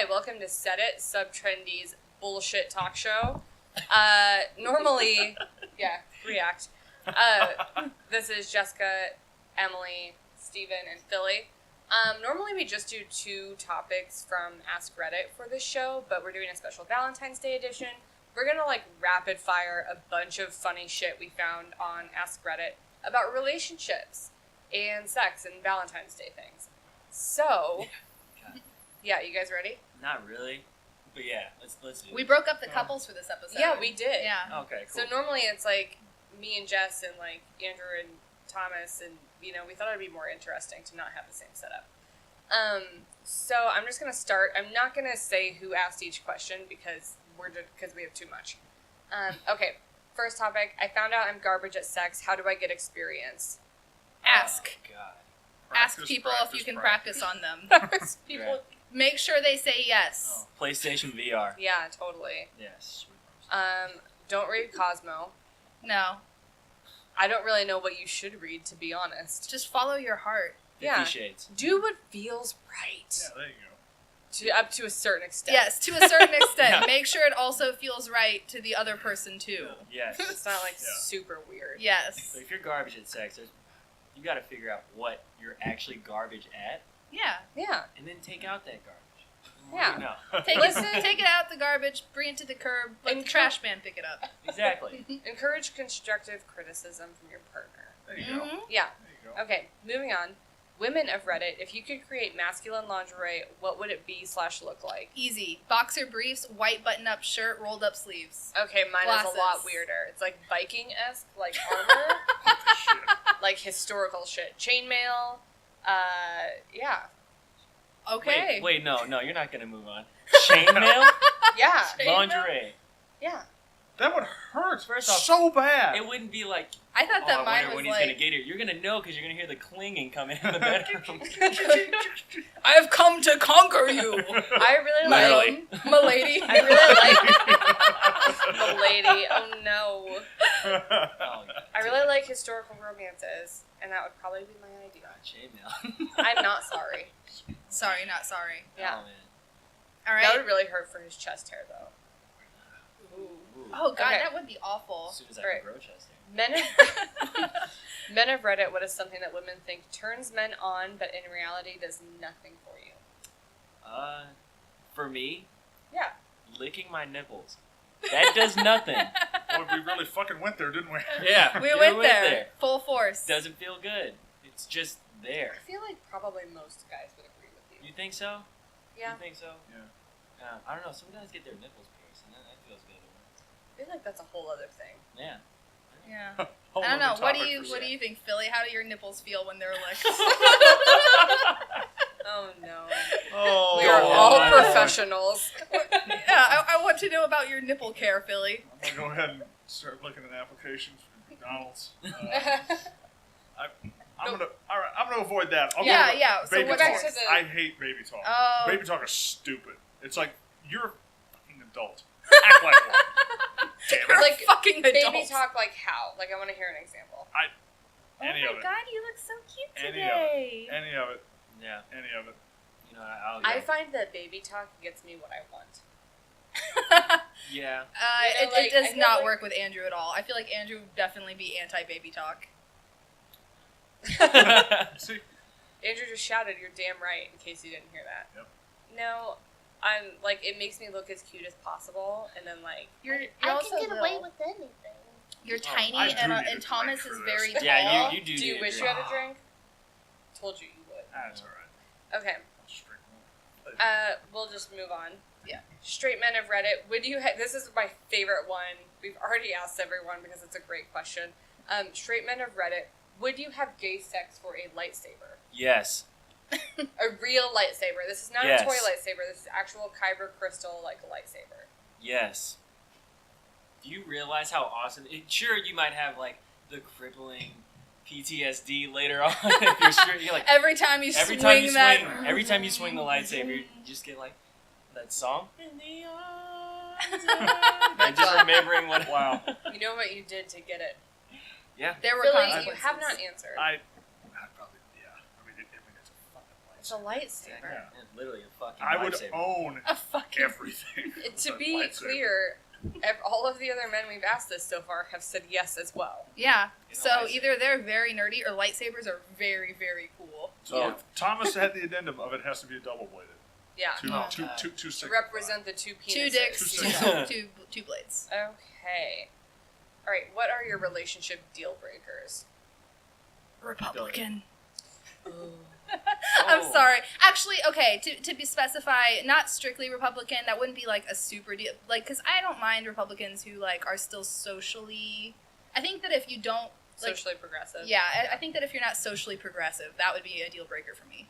welcome to Seddit, subtrendy's bullshit talk show. Normally, react. This is Jessica, Emily, Steven, and Philly. Normally we just do 2 topics from Ask Reddit for this show, but we're doing a special Valentine's Day edition. We're gonna, rapid fire a bunch of funny shit we found on Ask Reddit about relationships and sex and Valentine's Day things. So, yeah, you guys ready? Not really, but yeah, let's do it. We broke up the couples for this episode. Yeah, we did. Yeah. Okay, cool. So normally it's me and Jess and Andrew and Thomas, and we thought it'd be more interesting to not have the same setup. So I'm just gonna start. I'm not gonna say who asked each question because we have too much. Okay, first topic. I found out I'm garbage at sex. How do I get experience? Ask. Oh, God. Ask people if you can practice on them. People. Yeah. Make sure they say yes. Oh, PlayStation VR. Yeah, totally. Yes. Don't read Cosmo. No. I don't really know what you should read, to be honest. Just follow your heart. 50 Shades. Do what feels right. Yeah, there you go. Up to a certain extent. Yes, to a certain extent. Yeah. Make sure it also feels right to the other person, too. Yes. It's not super weird. Yes. So if you're garbage at sex, you got to figure out what you're actually garbage at, Yeah. Yeah. and then take out that garbage. Yeah. No. Take it out the garbage, bring it to the curb, let the trash man pick it up. Exactly. Encourage constructive criticism from your partner. There you go. Mhm. Yeah. There you go. Okay, moving on. Women of Reddit, if you could create masculine lingerie, what would it be / look like? Easy. Boxer briefs, white button-up shirt, rolled-up sleeves. Okay, mine Glasses. is a lot weirder. It's Viking-esque, armor, Shit. historical shit. Chainmail, yeah. Okay. Wait, no, you're not going to move on. Chainmail? Yeah. Lingerie. Yeah. That would hurt First off, so bad. It wouldn't be like, I thought that I mine wonder was when he's going to get here. You're going to know because you're going to hear the clinging coming in the bedroom. I have come to conquer you, I really like... milady. I really like... Milady. Oh, no. Oh, I really like historical romances, and that would probably be my idea. Chainmail. I'm not sorry. Sorry, not sorry. Yeah. Oh, man. All That right. would really hurt for his chest hair, though. Ooh. Oh, God, Okay. that would be awful. As soon as I Alright. can grow chest hair. Men of Reddit, what is something that women think turns men on, but in reality does nothing for you? For me, Yeah. licking my nipples. That does nothing. Boy, we really fucking went there, didn't we? Yeah. We you went there. Full force. Doesn't feel good. It's just there. I feel like probably most guys would agree with you. You think so? Yeah. You think so? Yeah. I don't know. Some guys get their nipples pierced, and that feels good. I feel like that's a whole other thing. Yeah. Yeah. Whole I don't know. other What do topic you for What do sure. you think, Philly? How do your nipples feel when they're like? Oh no. Oh, We are Go all on. professionals. Yeah, I want to know about your nipple care, Philly. I'm gonna go ahead and start looking at applications for McDonald's. I'm gonna avoid that. I'll Yeah, go with yeah, so Baby what's talk. yours? I hate baby talk. Oh. Baby talk is stupid. It's like you're a fucking adult. Act like one. Damn it. Like, Fucking adults. Baby talk how? I want to hear an example. Any oh of my it. God, you look so cute Any of today. Any of it. Yeah. Any of it. You know, I'll I go. find that baby talk gets me what I want. Yeah. You know, It I does feel not like- work with Andrew at all. I feel like Andrew would definitely be anti-baby talk. See? Andrew just shouted, "You're damn right," in case you didn't hear that. Yep. No, I'm it makes me look as cute as possible, and then You're I also can get away little. with anything. You're Oh, tiny, I do and need a Thomas drink is for very this. tall. Yeah, you do. do you wish you had a drink? Told you would. That's alright. Okay, I'll just drink one. we'll just move on. Yeah. Straight men of Reddit, would you? This is my favorite one. We've already asked everyone because it's a great question. Straight men of Reddit, would you have gay sex for a lightsaber? Yes. A real lightsaber. This is not Yes. a toy lightsaber. This is actual kyber crystal lightsaber. Yes. Do you realize how awesome? Sure, you might have the crippling PTSD later on if you're straight. You're like Every time you every swing time you that. swing, every time you swing the lightsaber, you just get that song. In the arms of- and just remembering what. Wow. You know what you did to get it. Yeah. There were Philly, you consequences. have not answered. I'd probably, yeah. I mean, it's a fucking It's a lightsaber. Yeah. It's literally a fucking I would lightsaber. own A fucking. everything. To with a be lightsaber. clear, all of the other men we've asked this so far have said yes as well. Yeah. You know, So lightsaber. either they're very nerdy or lightsabers are very, very cool. So Yeah. Thomas had the addendum of it has to be a double bladed. Yeah. Two To signify. represent the two penises. Two dicks, Two two blades. Okay. All right. What are your relationship deal breakers? Republican. Ooh. I'm Oh. sorry. Actually, okay, to be specify, not strictly Republican. That wouldn't be like a super deal. Like, because I don't mind Republicans who like are still socially. I think that if you don't like, Socially progressive. yeah, I think that if you're not socially progressive, that would be a deal breaker for me.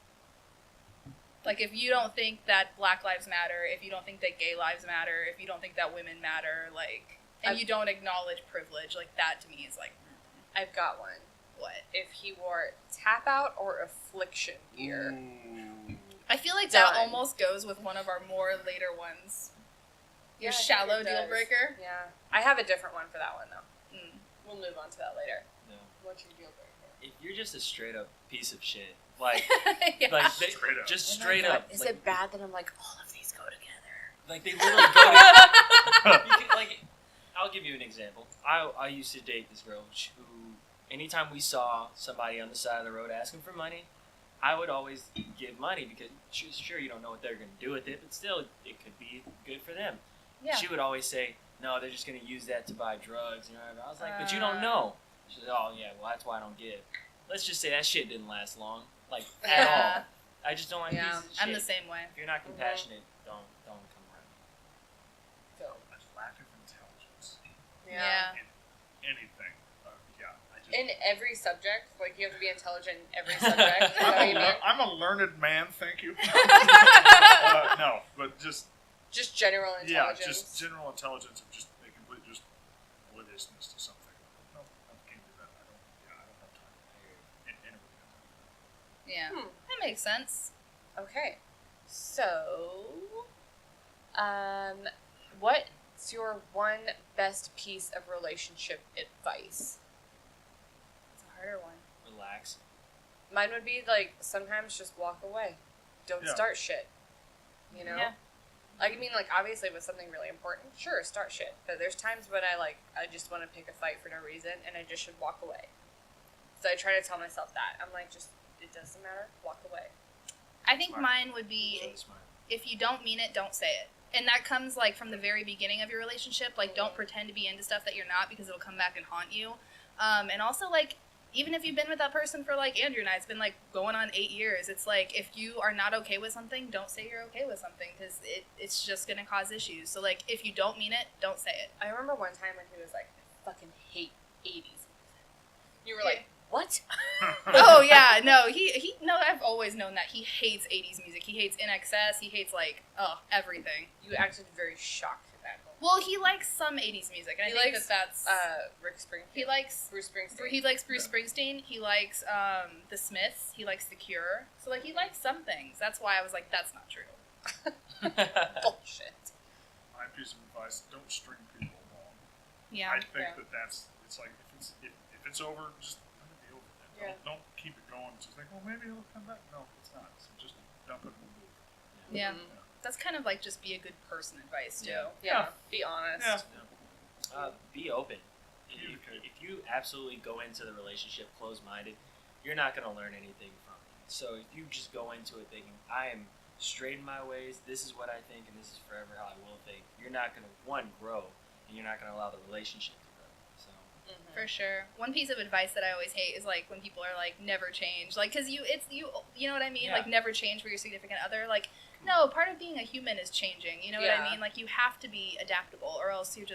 Like, if you don't think that Black Lives Matter, if you don't think that gay lives matter, if you don't think that women matter, like, and you don't acknowledge privilege, like that to me is like, I've got one. what? If he wore tap out or affliction gear. Ooh. I feel like Done. that almost goes with one of our more later ones. Your Yeah, I think shallow it deal does. breaker. Yeah. I have a different one for that one though. Mm. We'll move on to that later. No. What's your deal breaker? If you're just a straight up piece of shit, like, Yeah. like they, Straight up. just Oh my straight God, up. Is like, it bad that I'm like, all of these go together? Like they literally go to, you can, like, I'll give you an example. I used to date this girl who, anytime we saw somebody on the side of the road asking for money, I would always give money because sure you don't know what they're going to do with it, but still it could be good for them. Yeah. She would always say, no, they're just going to use that to buy drugs. And I was like, but you don't know. She said, oh yeah, well that's why I don't give. Let's just say that shit didn't last long, like at all. I just don't like Yeah, pieces of shit. I'm the same way. If you're not compassionate, don't come around. So, A lack of intelligence Yeah. in anything. Yeah. I just, In every subject, like you have to be intelligent in every subject. Is that what you mean? I'm a learned man, thank you. No, but just Just general intelligence. yeah, just general intelligence of just a complete just obliviousness to something. No, I can't do that. I don't have time. And Yeah. Hmm. That makes sense. Okay. So, what's your one best piece of relationship advice? It's a harder one. Relax. Mine would be like sometimes just walk away. Don't Yeah. start shit. You know? Yeah. Like, I mean, like, obviously with something really important, sure, start shit. But there's times when I just want to pick a fight for no reason and I just should walk away. So I try to tell myself that. I'm like, just, it doesn't matter, walk away. I think Smart. mine would be Really smart. if you don't mean it, don't say it. And that comes like from the very beginning of your relationship. Like, don't pretend to be into stuff that you're not because it'll come back and haunt you. And also, like, even if you've been with that person for like Andrew and I, it's been like going on 8 years. It's like if you are not okay with something, don't say you're okay with something because it's just gonna cause issues. So like, if you don't mean it, don't say it. I remember one time when he was like, I fucking hate 80s. You were like, what? Oh yeah, no, he no. I've always known that he hates 80s music. He hates NXS. He hates like everything. You acted very shocked at that moment. Well, he likes some 80s music, and He I think likes, that's Rick Springfield. he likes. Bruce Springsteen. He likes Bruce Springsteen. He likes the Smiths. He likes The Cure. So like he likes some things. That's why I was like, that's not true. Bullshit. My piece of advice: don't string people along. Yeah. I think Yeah. that's it's like if it's over, just let it be over. Then. Yeah. Don't keep it going. Just think, well, maybe it'll come back. No, it's not. So just dump it and move. Yeah. Mhm. That's kind of like just be a good person advice too. Yeah. Yeah. Be honest. Yeah. Be open. Communicate. If you absolutely go into the relationship closed-minded, you're not going to learn anything from it. So if you just go into it thinking, I am straight in my ways, this is what I think, and this is forever how I will think, you're not going to, one, grow, and you're not going to allow the relationship to grow. So Mhm. For sure. One piece of advice that I always hate is like when people are like never change, like because you know what I mean, Yeah. like never change for your significant other. Like no, part of being a human is changing. You know what Yeah. I mean? Like you have to be adaptable, or else you're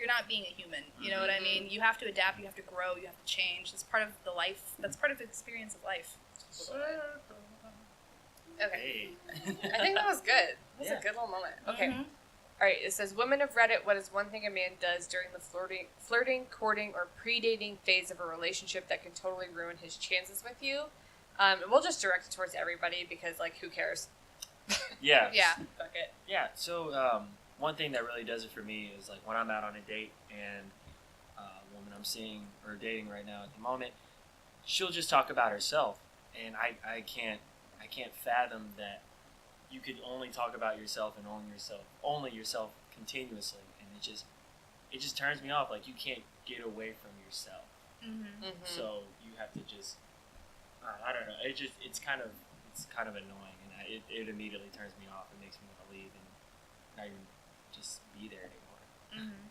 not being a human. You know what I Mhm. mean? You have to adapt. You have to grow. You have to change. That's part of the life. That's part of the experience of life. Okay. hey, I think that was good. That was Yeah. a good little moment. Okay. Mhm. All right. It says, women have Reddit. What is one thing a man does during the flirting, courting, or pre-dating phase of a relationship that can totally ruin his chances with you? And we'll just direct it towards everybody because, like, who cares? yeah, Yeah. Fuck it. Yeah, so one thing that really does it for me is like when I'm out on a date and a woman I'm seeing or dating right now at the moment, she'll just talk about herself, and I can't I can't fathom that you could only talk about yourself and only yourself continuously, and it just turns me off. Like, you can't get away from yourself. Mm-hmm. Mm-hmm. So you have to just, I don't know. It's kind of annoying, and it immediately turns me off. It makes me want to leave and not even just be there anymore. Mm-hmm.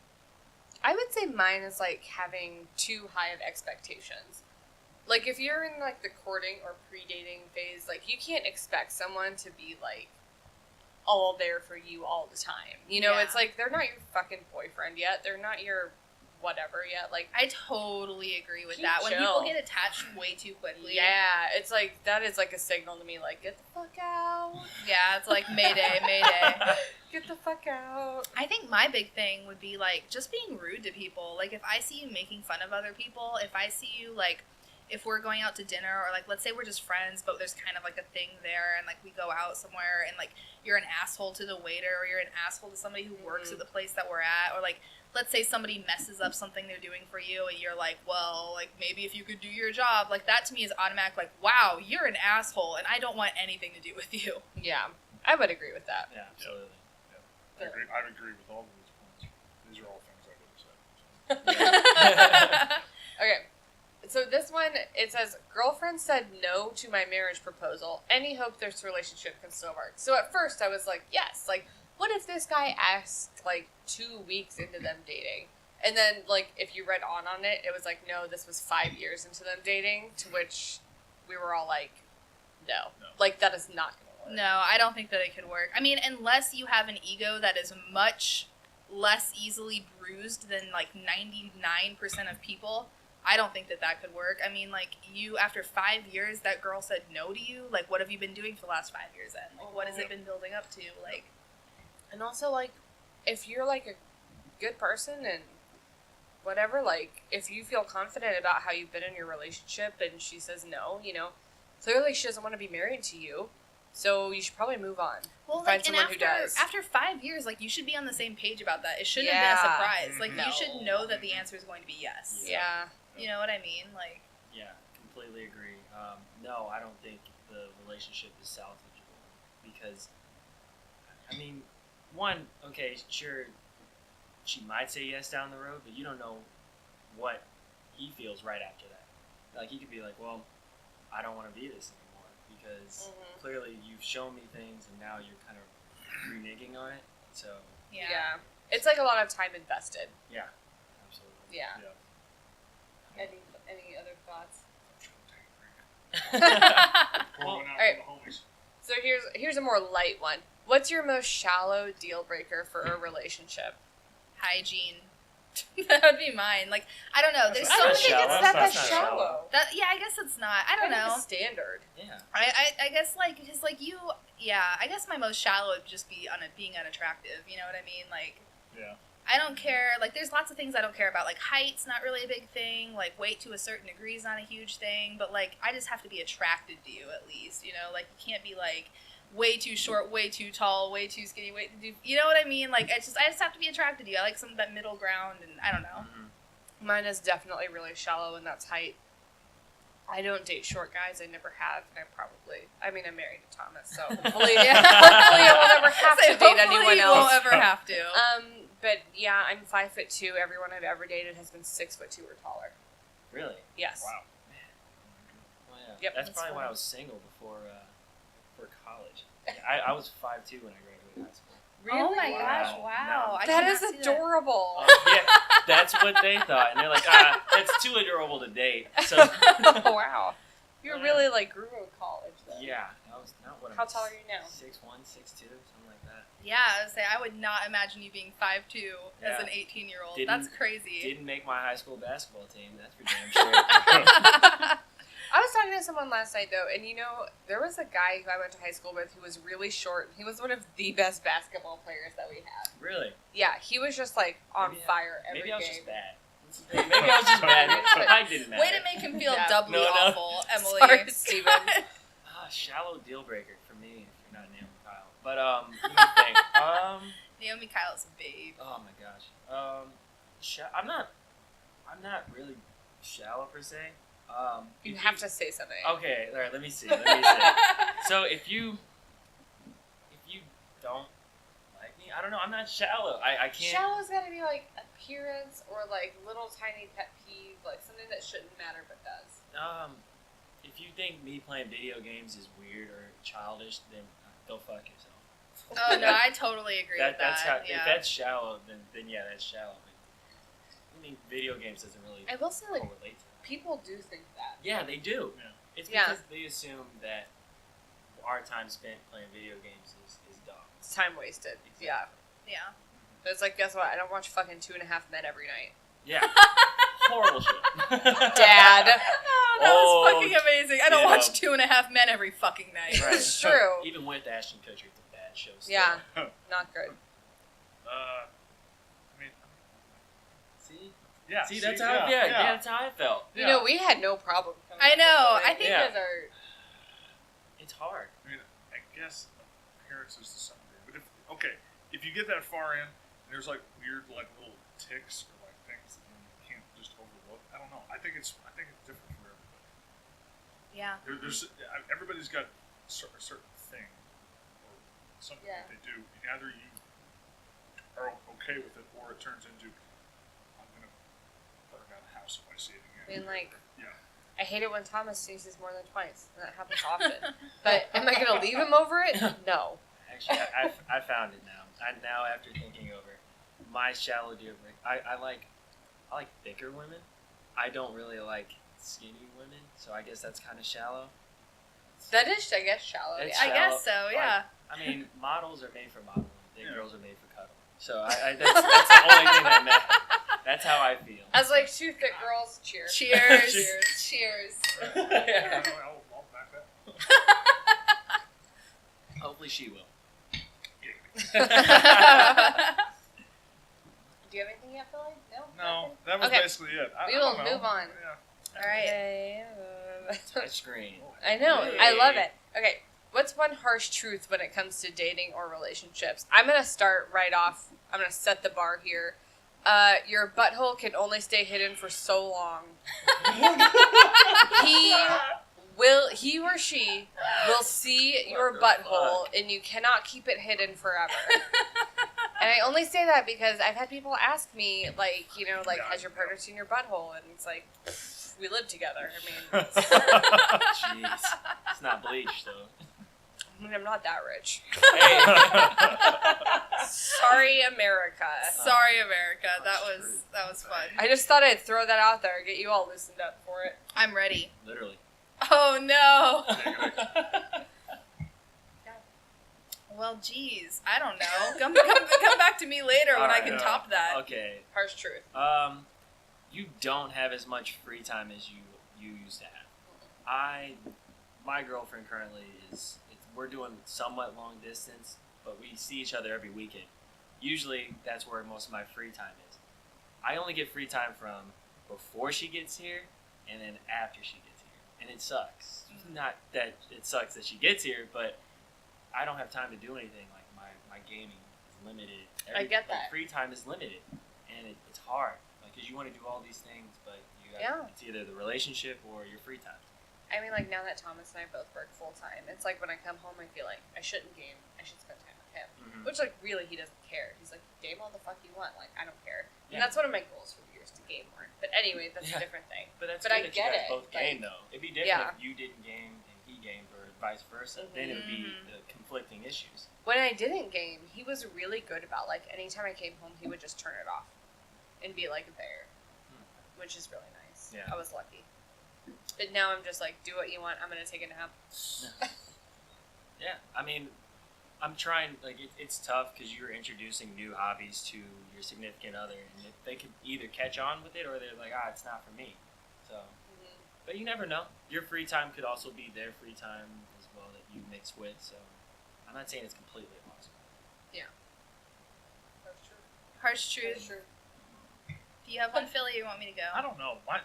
I would say mine is like having too high of expectations. Like, if you're in like the courting or pre-dating phase, like, you can't expect someone to be like all there for you all the time. You know, Yeah. it's like they're not your fucking boyfriend yet. They're not your whatever yet. Like, I totally agree with Keep that. When chill. people get attached way too quickly. yeah, it's like that is like a signal to me. Like, get the fuck out. Yeah, it's like Mayday, Mayday. Get the fuck out. I think my big thing would be, like, just being rude to people. Like, if I see you making fun of other people, if I see you, like, if we're going out to dinner, or, like, let's say we're just friends, but there's kind of, like, a thing there, and, like, we go out somewhere, and, like, you're an asshole to the waiter, or you're an asshole to somebody who works at the place that we're at, or, like, let's say somebody messes up something they're doing for you, and you're like, well, like, maybe if you could do your job, like, that to me is automatic, like, wow, you're an asshole, and I don't want anything to do with you. Yeah, I would agree with that. Yeah, absolutely. I agree with all of these points. These are all things I would have said. Okay, so this one, it says, girlfriend said no to my marriage proposal. Any hope this relationship can still work? So at first I was like, yes. Like, what if this guy asked, like, 2 weeks into them dating? And then, like, if you read on it, it was like, no, this was 5 years into them dating, to which we were all like, no. No. Like, that is not going to work. No, I don't think that it could work. I mean, unless you have an ego that is much less easily bruised than, like, 99% of people, I don't think that that could work. I mean, like, you, after 5 years, that girl said no to you. Like, what have you been doing for the last 5 years then? Like, what has it been building up to? Like, And also, like, if you're, like, a good person and whatever, like, if you feel confident about how you've been in your relationship and she says no, you know, clearly she doesn't want to be married to you, so you should probably move on. well, Find like, and someone who does. after 5 years, like, you should be on the same page about that. It shouldn't Yeah. have been a surprise. Like, No. you should know that the answer is going to be yes. Yeah. You know what I mean? Like, Yeah, completely agree. No, I don't think the relationship is salvageable because, I mean, one, okay, sure, she might say yes down the road, but you don't know what he feels right after that. Like, he could be like, well, I don't want to be this anymore because clearly you've shown me things and now you're kind of reneging on it. So, yeah. It's like a lot of time invested. yeah, absolutely. Yeah. Yeah. Any other thoughts? I'm trying to take a drink. Pour Well, one out alright. for the homies. So here's a more light one. What's your most shallow deal breaker for a relationship? Hygiene. That would be mine. Like, I don't know. There's That's so I not don't think many. shallow. it's That's that not shallow. shallow. That, yeah, I guess it's not. I don't think know. it's standard. Yeah. I guess, like, because, like, you, yeah, I guess my most shallow would just be being unattractive, you know what I mean? Like, Yeah. I don't care, like, there's lots of things I don't care about, like, height's not really a big thing, like, weight to a certain degree is not a huge thing, but, like, I just have to be attracted to you, at least, you know? Like, you can't be, like, way too short, way too tall, way too skinny, you know what I mean? Like, I just have to be attracted to you. I like some of that middle ground, and I don't know. Mine is definitely really shallow, and that's height. I don't date short guys. I never have, and I'm married to Thomas, so hopefully, hopefully I will never have to date Hopefully anyone you else. won't ever have to. But yeah, I'm 5'2". Everyone I've ever dated has been 6'2" or taller. Really? Yes. Wow. Well, yeah. Yep. That's That's probably why funny. I was single before college. Yeah, I was 5'2" when I graduated high school. Really? Oh my Wow. gosh, wow. I That cannot is see that. adorable. Yeah, that's what they thought, and they're like, that's too adorable to date. So Wow. You really like grew in college then. yeah, that was not what. How tall are you now? 6'1", 6'2", something like that. Yeah, I would say I would not imagine you being 5'2" as Yeah. an 18-year-old. Didn't- That's crazy. Didn't make my high school basketball team. That's for damn sure. I was talking to someone last night though, and you know, there was a guy who I went to high school with who was really short. He was one of the best basketball players that we had. Really? Yeah, he was just like on Maybe I- fire every Maybe I was game. just bad. Maybe I was just bad. I didn't matter. Way to make him feel Yeah. doubly No, no. awful, Emily. Sorry, Steven. Shallow deal breaker for me if you're not Naomi Kyle. But let me think. Naomi Kyle's a babe. Oh my gosh. I'm not really shallow per se. You have to say something. Okay, all right. Let me see. So if you don't like me, I don't know. I'm not shallow. I can't. Shallow's gotta be like appearance or like little tiny pet peeve, like something that shouldn't matter but does. If you think me playing video games is weird or childish, then go fuck yourself. Oh no, I totally agree with that. That's how. Yeah. If that's shallow, then yeah, that's shallow. But, I mean, video games doesn't really I will say, like, correlate to that. people do think that. Yeah, they do. Yeah. It's Yeah. because they assume that our time spent playing video games is dumb. It's time wasted. Exactly. Yeah. Yeah. But it's like, guess what? I don't watch fucking 2.5 Men every night. Yeah. Horrible shit. Dad. Oh, that was fucking amazing. I don't yeah. watch 2.5 Men every fucking night. Right. It's true. Even with Ashton Kutcher, it's a bad show. Still. Yeah. Not good. I mean, See? yeah. See, that's how. Yeah, that's how I felt. You know, we had no problem. coming I up know. with it. I think You guys are. It's hard. I mean, I guess appearances to some degree. But if you get that far in, and there's like weird like little ticks or like things that you can't just overlook. I don't know. I think it's different for everybody. Yeah. Everybody's got a certain thing or something that they do. Either you are okay with it, or it turns into I'm gonna burn down the house if I see it again. I mean, like, yeah. I hate it when Thomas sneezes more than twice. And that happens often. But am I going to leave him over it? No. Actually, I found it now. Now after thinking over, my shallow deal breaker. I like thicker women. I don't really like skinny women, so I guess that's kind of shallow. That is, I guess, shallow. It's Yeah. I guess so, yeah. I mean, models are made for modeling. Thick girls are made for cuddling. So that's the only thing that matters. That's how I feel. As like two thick girls, cheers. Cheers. Cheers. Cheers. Yeah. I'll back that. Hopefully she will. Do you have anything yet, Billy? No? No, Nothing? that was Okay. basically it. We I will don't know. move on. Yeah. All right. Okay. Touch screen. I know. I love Hey. it. Okay. What's one harsh truth when it comes to dating or relationships? I'm going to start right off. I'm going to set the bar here. Your butthole can only stay hidden for so long. He or she will see your the butthole, fuck? and you cannot keep it hidden forever. And I only say that because I've had people ask me, like, has your partner seen your butthole? And it's like, we live together. I mean, Jeez. It's not bleach, though. I'm not that rich. Hey. Sorry, America. Sorry, America. That True. was fun. I just thought I'd throw that out there, get you all loosened up for it. I'm ready. Literally. Oh no. Well, geez, I don't know. Come back to me later when I can Alright. top that. Okay. Harsh truth. You don't have as much free time as you used to have. My girlfriend currently we're doing somewhat long distance, but we see each other every weekend. Usually, that's where most of my free time is. I only get free time from before she gets here, and then after she gets here, and it sucks. Not that it sucks that she gets here, but I don't have time to do anything. Like my gaming is limited. I get that. Free time is limited, and it's hard. Like, because you want to do all these things, but it's either the relationship or your free time. I mean, like, now that Thomas and I both work full-time, it's like when I come home, I feel like I shouldn't game. I should spend time with him. Mm-hmm. Which, like, really, he doesn't care. He's like, game all the fuck you want. Like, I don't care. And Yeah. that's one of my goals for the years, to game more. But anyway, that's a different thing. But that's But good I that get you guys it, both game, though. It'd be different Yeah. if you didn't game and he gamed, or vice versa. Then it would be the conflicting issues. When I didn't game, he was really good about, like, anytime I came home, he would just turn it off and be, like, there. Which is really nice. Yeah. I was lucky. But now I'm just like, do what you want. I'm going to take a nap. Yeah, I mean, I'm trying, like, it's tough because you're introducing new hobbies to your significant other, and they could either catch on with it or they're like, it's not for me. So, but you never know. Your free time could also be their free time as well that you mix with, so I'm not saying it's completely impossible. Yeah. That's true. Harsh truth. That's true. Do you have one, Philly, or you want me to go? I don't know. I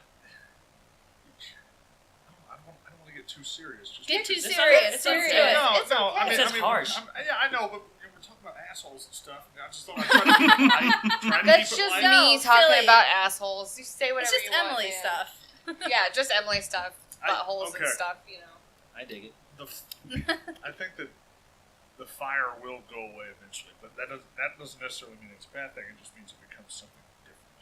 don't want to get too serious. Just Get too It's serious. it's Let's okay. do it. No, It's no. okay. I mean, It's harsh. Yeah, I know, but we're talking about assholes and stuff. And I just thought I'd try to keep it light. That's keep it just light. me No, talking Philly. about assholes. You say whatever It's just you want. Emily man. stuff. Yeah, just Emily stuff. I- Buttholes okay. and stuff, you know. I dig it. I think that the fire will go away eventually, but that doesn't necessarily mean it's a bad thing. It just means it becomes something different.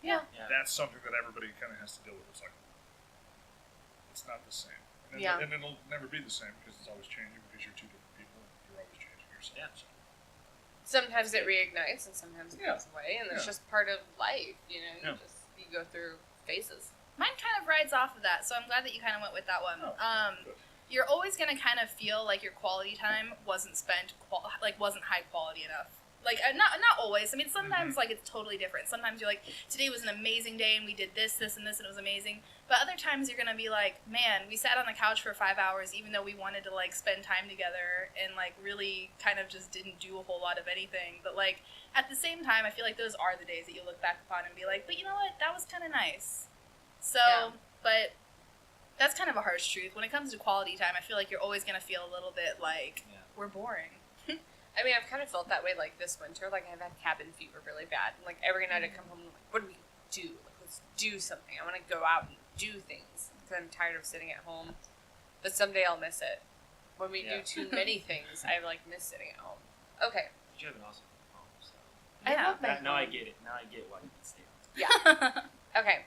Yeah. That's something that everybody kind of has to deal with. It's like it's not the same, and it'll never be the same because it's always changing because you're two different people and you're always changing yourself. Yeah. So. Sometimes it reignites and sometimes it goes away, and it's just part of life. You know, you go through phases. Mine kind of rides off of that, so I'm glad that you kind of went with that one. Good. You're always going to kind of feel like your quality time wasn't spent, wasn't high quality enough. Like, not always. I mean, sometimes, like, it's totally different. Sometimes you're like, today was an amazing day, and we did this, and this, and it was amazing. But other times you're going to be like, man, we sat on the couch for 5 hours, even though we wanted to, like, spend time together, and, like, really kind of just didn't do a whole lot of anything. But, like, at the same time, I feel like those are the days that you look back upon and be like, but you know what? That was kind of nice. So, but that's kind of a harsh truth. When it comes to quality time, I feel like you're always going to feel a little bit like, we're boring. I mean, I've kind of felt that way, like, this winter. Like, I've had cabin fever really bad. And, like, every night I come home, I'm like, what do we do? Like, let's do something. I want to go out and do things. Because I'm tired of sitting at home. But someday I'll miss it. When we do too many things, I, like, miss sitting at home. Okay. But you have an awesome home, so. I love my home. Now I get it. Now I get why you can stay home. Yeah. Okay.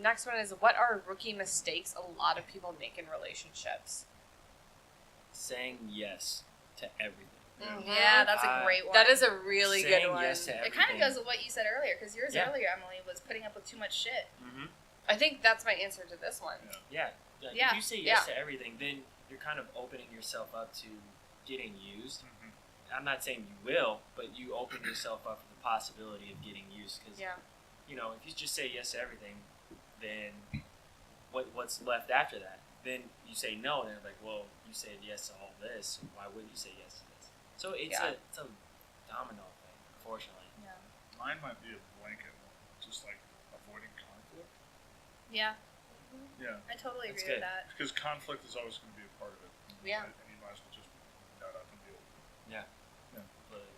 Next one is, what are rookie mistakes a lot of people make in relationships? Saying yes to everything. Mm-hmm. Yeah, that's a great one. That is a really Saying good one. yes to everything. It kind of goes with what you said earlier, because yours earlier, Emily, was putting up with too much shit. Mm-hmm. I think that's my answer to this one. Yeah. Like, if you say yes to everything, then you're kind of opening yourself up to getting used. Mm-hmm. I'm not saying you will, but you open yourself up to the possibility of getting used. Because, you know, if you just say yes to everything, then what's left after that? Then you say no, and they're like, well, you said yes to all this. Why wouldn't you say yes to this? So it's a domino thing, unfortunately. Yeah. Mine might be a blanket one, just like avoiding conflict. Yeah. Yeah. I totally That's agree with good. that. Because conflict is always going to be a part of it. Yeah. And you might as well just nut up and deal with it. Yeah.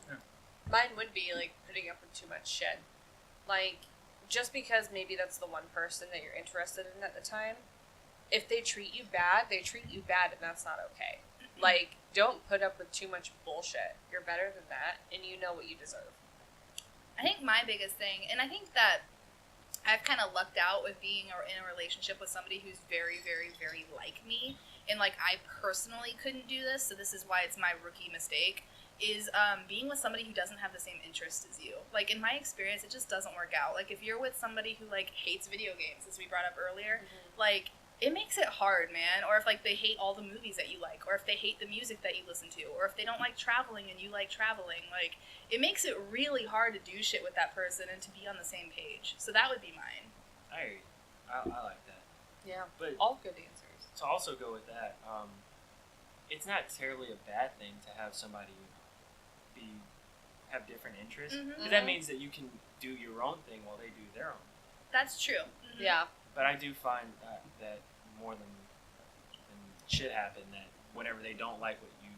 Yeah. Mine would be, like, putting up with too much shit. Like, just because maybe that's the one person that you're interested in at the time, if they treat you bad, they treat you bad, and that's not okay. Like, don't put up with too much bullshit. You're better than that, and you know what you deserve. I think my biggest thing, and I think that I've kind of lucked out with being in a relationship with somebody who's very, very, very like me, and, like, I personally couldn't do this, so this is why it's my rookie mistake, is being with somebody who doesn't have the same interest as you. Like, in my experience, it just doesn't work out. Like, if you're with somebody who, like, hates video games, as we brought up earlier, like, it makes it hard, man. Or if, like, they hate all the movies that you like, or if they hate the music that you listen to, or if they don't like traveling and you like traveling, like, it makes it really hard to do shit with that person and to be on the same page. So that would be mine. I like that. Yeah. But all good answers. to also go with that, it's not terribly a bad thing to have somebody have different interests. Because that means that you can do your own thing while they do their own. That's true. Mm-hmm. Yeah. But I do find that more than shit happen, that whenever they don't like what you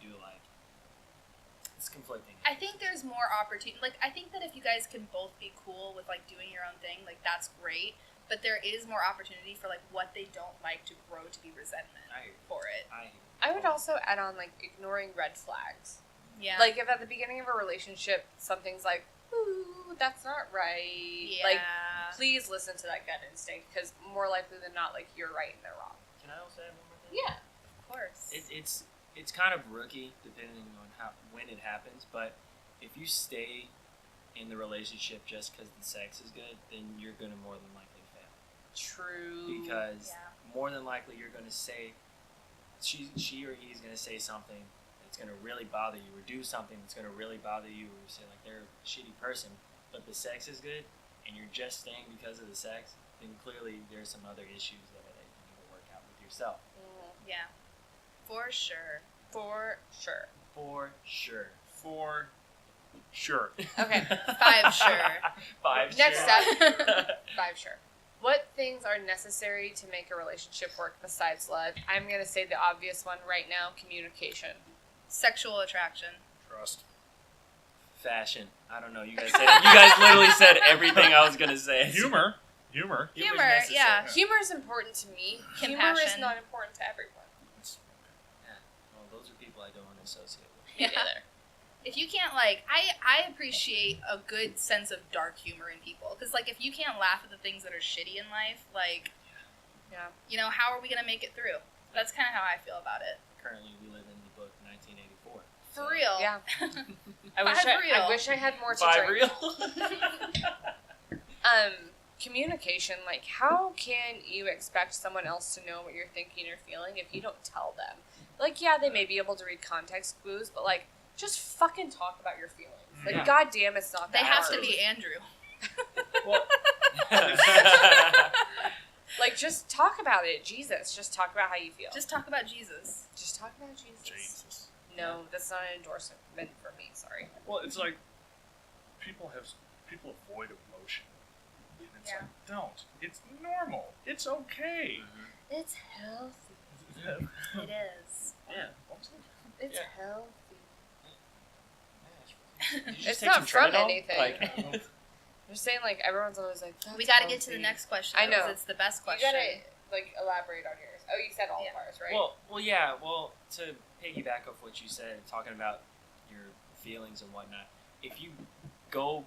do like, it's conflicting. I think there's more opportunity. Like, I think that if you guys can both be cool with, like, doing your own thing, like, that's great. But there is more opportunity for, like, what they don't like to grow to be resentment for it. I would also add on, like, ignoring red flags. Yeah. Like, if at the beginning of a relationship, something's like, ooh, that's not right. Yeah. Like, please listen to that gut instinct, because more likely than not, like, you're right and they're wrong. Can I also add one more thing? Yeah. Of course. It's kind of rookie depending on when it happens, but if you stay in the relationship just because the sex is good, then you're going to more than likely fail. True. Because more than likely you're going to say, she or he is going to say something that's going to really bother you, or do something that's going to really bother you, or say like they're a shitty person, but the sex is good, and you're just staying because of the sex, then clearly there's some other issues there that you need to work out with yourself. Yeah. For sure. For sure. For sure. For sure. Okay. 5 sure. 5 Next sure. up. 5 sure. What things are necessary to make a relationship work besides love? I'm going to say the obvious one right now, communication. Sexual attraction. Trust. Fashion. I don't know. You guys literally said everything I was gonna say. Humor. Humor. Humor, necessary. yeah. Humor is important to me. Humor is Compassion. not important to everyone. Yeah. Well, those are people I don't want to associate with. Yeah. Either. If you can't, like, I appreciate a good sense of dark humor in people. Because, like, if you can't laugh at the things that are shitty in life, like, Yeah. you know, how are we going to make it through? That's kind of how I feel about it. Currently, we live in the book 1984. For real. Yeah. Real. I wish I had more to By drink. real. Communication, like, how can you expect someone else to know what you're thinking or feeling if you don't tell them? Like, yeah, they may be able to read context clues, but, like, just fucking talk about your feelings. Like, Yeah. goddamn, it's not that They have hard. to be Andrew. Well, Like, just talk about it. Jesus, just talk about how you feel. Just talk about Jesus. Just talk about Jesus. Jesus. No, that's not an endorsement for me, sorry. Well, it's like people avoid emotion. And it's Yeah. like, don't. It's normal. It's okay. It's healthy. It is. yeah. It's Yeah. healthy. Did you just It's take not some from Trenadol? anything. Like, I'm just saying, like, everyone's always like, that's We got to get to the healthy. next question. I know. Because it's the best You question. gotta, like, elaborate on yours. Oh, you said all of ours, right? well, to piggyback off what you said, talking about your feelings and whatnot, if you go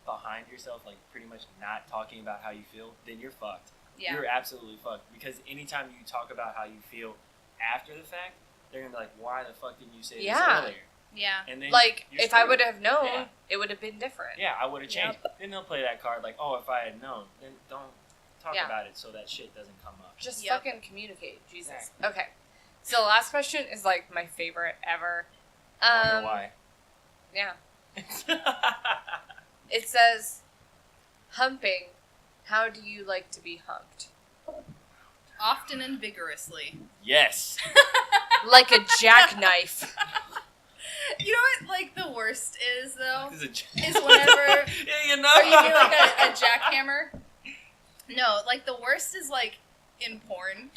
behind yourself, like pretty much not talking about how you feel, then you're fucked. Yeah. You're absolutely fucked. Because anytime you talk about how you feel after the fact, they're gonna be like, "Why the fuck didn't you say Yeah. this earlier?" Yeah. And then like, you're if I screwed. would have known, Yeah. it would have been different. Yeah, I would have changed. Then they'll play that card like, "Oh, if I had known." Then don't talk Yeah. about it so that shit doesn't come up. Just Yep. fucking communicate, Jesus. Exactly. Okay. So the last question is, like, my favorite ever. I wonder why. Yeah. It says, humping. How do you like to be humped? Often and vigorously. Yes. Like a jackknife. You know what, like, the worst is, though? This is Is whenever... yeah, you know. Or you do, like, a jackhammer? No, like, the worst is, like, in porn.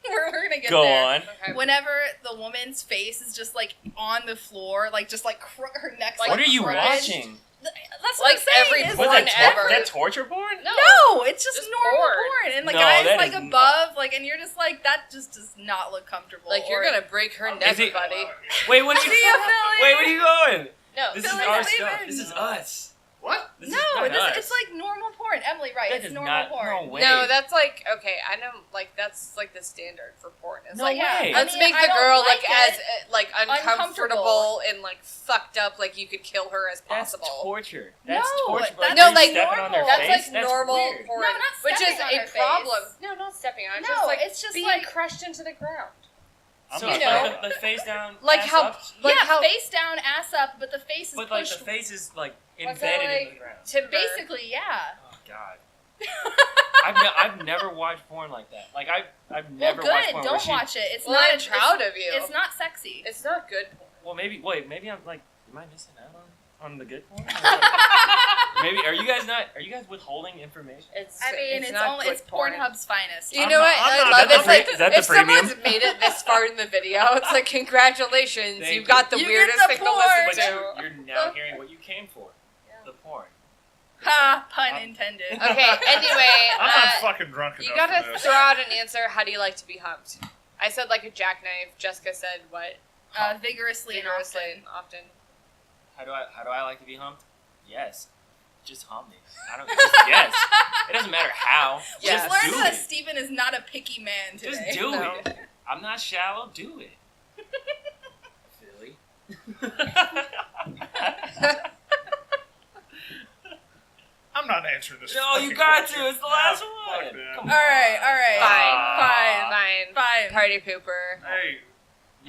We're gonna get Go there. on. Okay. Whenever the woman's face is just, like, on the floor, like, just, like, her neck's, What like, are you crushed. watching? That's what Like I'm saying. every is, porn like, ever. That torture porn? No, it's just Just normal porn. porn. And the No, guy's, that like, is above, like, and you're just like, that just does not look comfortable. Like, you're Or- gonna break her neck, Is it- buddy. Wait, what are See you? ya, Philly? Wait, where are you going? No. This Philly, is our leave stuff. it. This is us. What? This No, is not us. it's like normal porn. Emily, right? That It's is normal not- porn. no way. No, that's like, okay, I know, like, that's like the standard for porn. It's No like, way. let's I mean, make I the don't girl like like as it. like Uncomfortable. uncomfortable and like fucked up, like you could kill her as That's possible. torture. That's No, torture. that's No, you're like, stepping on their normal. That's face. like normal weird. porn, No, not which is stepping on a her problem. face. No, not stepping on. No, just like it's just being like- crushed into the ground. So you know, like the face down, like ass how, up, like yeah, how face down, ass up, but the face is but like pushed. the face is like What's that, embedded in like, the ground. timber. Basically, yeah. Oh god. I've never watched porn like that. Like I've never Well, watched good. porn Don't where she, watch it. It's Well, not. I'm proud of you. It's not sexy. It's not good porn. Well, maybe I'm like, am I missing out on the good porn? Maybe are you guys withholding information? It's. I mean, it's not only good it's porn. Pornhub's finest. You I'm know not- what? I'm I not- love that's it's the like pre- is that if the premium? someone's made it this far in the video, it's like congratulations, Thank you you. got the You get weirdest the thing to porn. But listen to. you're now hearing what you came for. Yeah. The porn. Ha! Pun intended. Okay. Anyway, I'm not fucking drunk you enough gotta for this. throw out an answer. How do you like to be humped? I said like a jackknife. Jessica said what? Vigorously and Vigorously often. and often. How do I like to be humped? Yes. Just hump me. I don't. Just, yes. It doesn't matter how. Yes. Just Just learned do that it. Stephen is not a picky man today. Just do No. it. I'm not shallow. Do it. Philly. I'm not answering this. No, you fucking got question. to. It's the last Ah, one. fuck that. Come All right. Fine. Fine. Fine. Fine. Party pooper. Hey,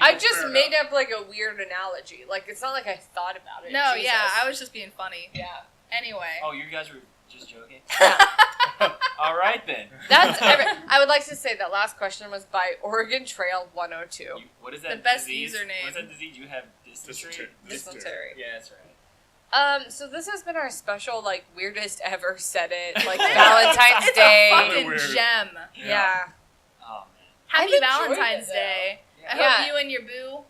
I You- just fair made up like a weird analogy. Like it's not like I thought about it. No, Jesus. yeah, I was just being funny. Yeah. Anyway. Oh, you guys were just joking. Yeah. All right then. That's. I would like to say that last question was by Oregon Trail 102. What is that? The best disease? username. What's that disease? You have dysentery. Dysentery. Yeah, that's right. So this has been our special, like, weirdest ever Seddit, like, Valentine's It's Day. a fucking Weird. gem. Yeah. Oh man. Happy enjoyed Valentine's it, though. Day. I Yeah. hope you and your boo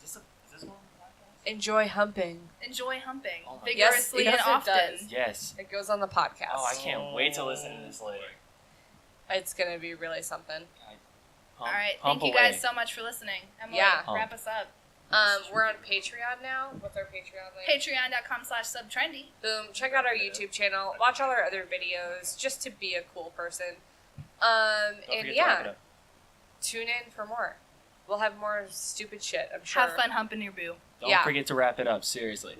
Is this one on the podcast? Enjoy humping. enjoy humping Oh my- vigorously Yes, and often. it does. Yes. It goes on the podcast. Oh, I can't wait to listen to this later. It's gonna be really something. All right, Hump thank you away. guys so much for listening. Emily, Yeah. wrap us up. We're on Patreon now. What's our Patreon link? Patreon.com/subtrendy. Boom. Check out our YouTube channel. Watch all our other videos just to be a cool person. Don't And forget to wrap it yeah, up. tune in for more. We'll have more stupid shit, I'm sure. Have fun humping your boo. Don't Yeah. forget to wrap it up, seriously.